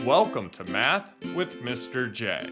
Welcome to Math with Mr. J.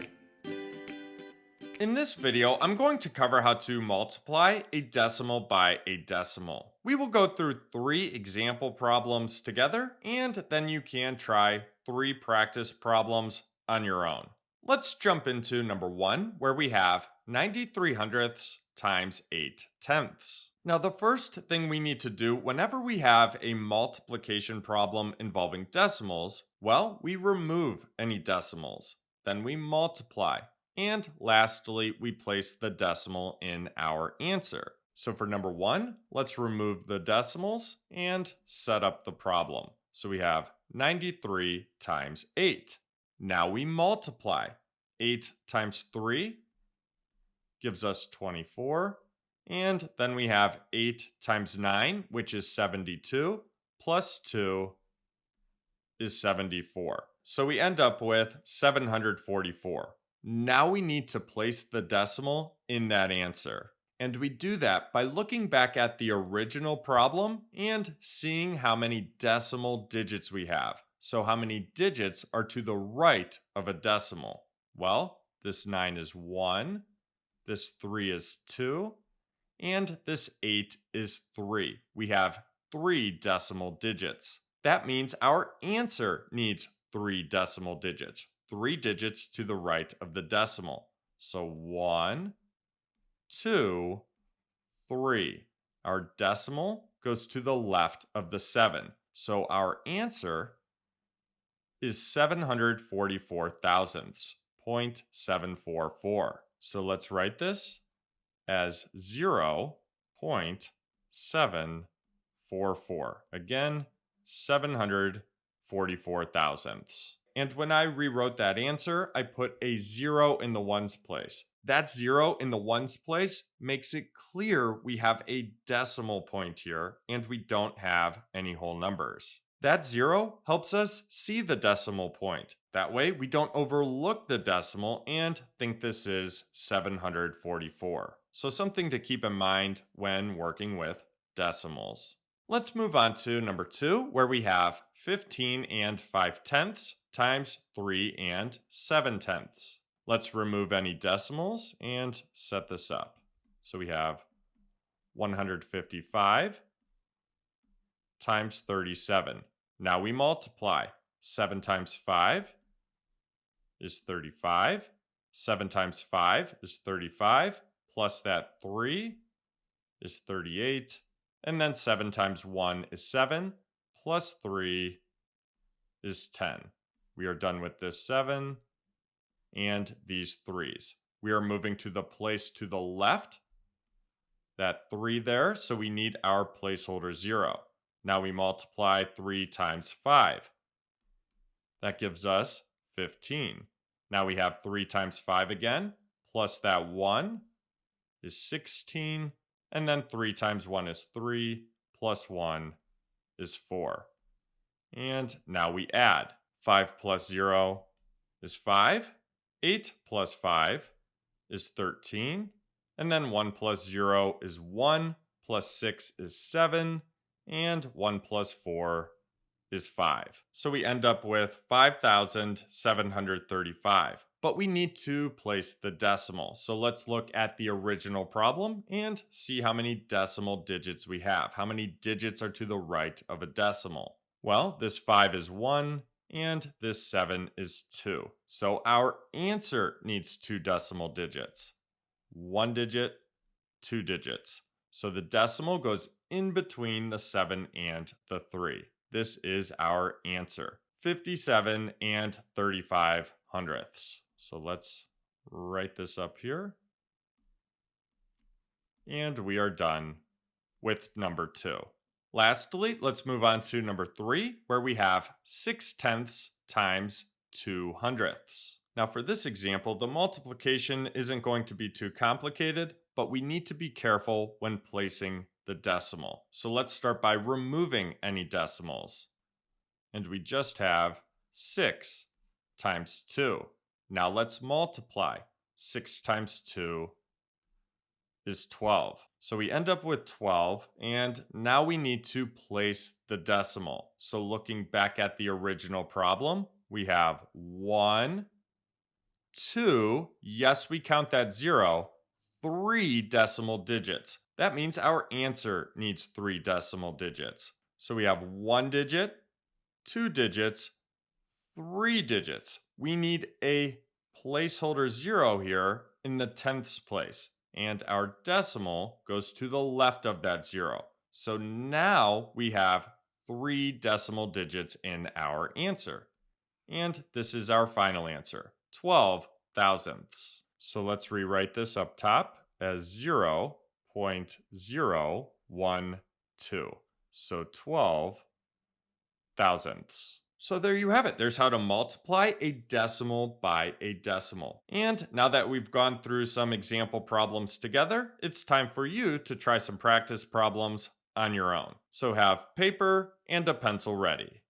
In this video, I'm going to cover how to multiply a decimal by a decimal. We will go through 3 example problems together, and then you can try 3 practice problems on your own. Let's jump into number 1, where we have 93 hundredths times 8 tenths. Now, the first thing we need to do whenever we have a multiplication problem involving decimals, well, we remove any decimals. Then we multiply. And lastly, we place the decimal in our answer. So for number 1, let's remove the decimals and set up the problem. So we have 93 times 8. Now we multiply. 8 times 3 gives us 24. And then we have 8 times 9, which is 72, plus 2 is 74. So we end up with 744. Now we need to place the decimal in that answer. And we do that by looking back at the original problem and seeing how many decimal digits we have. So how many digits are to the right of a decimal? Well, this 9 is 1, this 3 is 2, and this 8 is 3. We have 3 decimal digits. That means our answer needs 3 decimal digits. 3 digits to the right of the decimal. So 1, 2, 3. Our decimal goes to the left of the 7. So our answer is 744 thousandths, 0.744. So let's write this as 0.744. Again, 744 thousandths. And when I rewrote that answer, I put a 0 in the ones place. That 0 in the ones place makes it clear we have a decimal point here and we don't have any whole numbers. That 0 helps us see the decimal point. That way we don't overlook the decimal and think this is 744. So something to keep in mind when working with decimals. Let's move on to number 2, where we have 15 and 5 tenths times 3 and 7 tenths. Let's remove any decimals and set this up. So we have 155 times 37. Now we multiply. 7 times 5 is 35. 7 times 5 is 35. Plus that 3 is 38. And then 7 times 1 is 7. Plus 3 is 10. We are done with this 7 and these 3's. We are moving to the place to the left. That 3 there, so we need our placeholder 0. Now we multiply 3 times 5. That gives us 15. Now we have 3 times 5 again, plus that 1 is 16. And then 3 times 1 is 3, plus 1 is 4. And now we add. 5 plus 0 is 5. 8 plus 5 is 13. And then 1 plus 0 is 1. Plus 6 is 7. And 1 plus 4 is 5. So we end up with 5,735. But we need to place the decimal. So let's look at the original problem and see how many decimal digits we have. How many digits are to the right of a decimal? Well, this 5 is 1 and this 7 is 2. So our answer needs 2 decimal digits. 1 digit, 2 digits. So the decimal goes in between the 7 and the 3. This is our answer. 57 and 35 hundredths. So let's write this up here. And we are done with number 2. Lastly, let's move on to number 3, where we have 6 tenths times 2 hundredths. Now for this example, the multiplication isn't going to be too complicated, but we need to be careful when placing the decimal. So let's start by removing any decimals. And we just have 6 times 2. Now let's multiply. 6 times 2 is 12. So we end up with 12, and now we need to place the decimal. So looking back at the original problem, we have 1, 2, yes, we count that 0, 3 decimal digits. That means our answer needs 3 decimal digits. So we have 1 digit, 2 digits, 3 digits. We need a placeholder 0 here in the tenths place, and our decimal goes to the left of that 0. So now we have 3 decimal digits in our answer. And this is our final answer, 12 thousandths. So let's rewrite this up top as 0.012. So 12 thousandths. So there you have it. There's how to multiply a decimal by a decimal. And now that we've gone through some example problems together, it's time for you to try some practice problems on your own. So have paper and a pencil ready.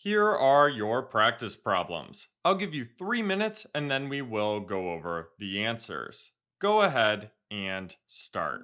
Here are your practice problems. I'll give you 3 minutes and then we will go over the answers. Go ahead and start.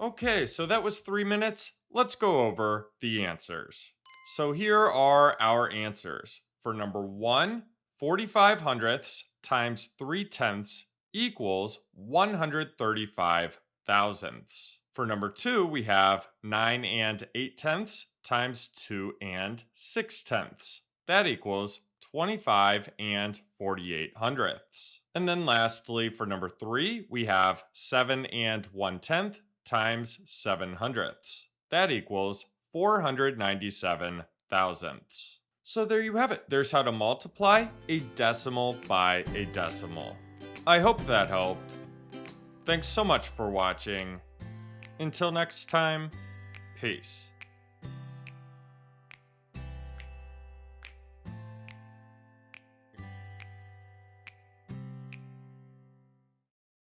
Okay, so that was 3 minutes. Let's go over the answers. So here are our answers. For number 1, 45 hundredths times 3 tenths equals 135 thousandths. For number 2, we have 9 and 8 tenths times 2 and 6 tenths. That equals 25 and 48 hundredths. And then lastly, for number 3, we have 7 and 1 tenth times 7 hundredths. That equals 497 thousandths. So there you have it. There's how to multiply a decimal by a decimal. I hope that helped. Thanks so much for watching. Until next time, peace.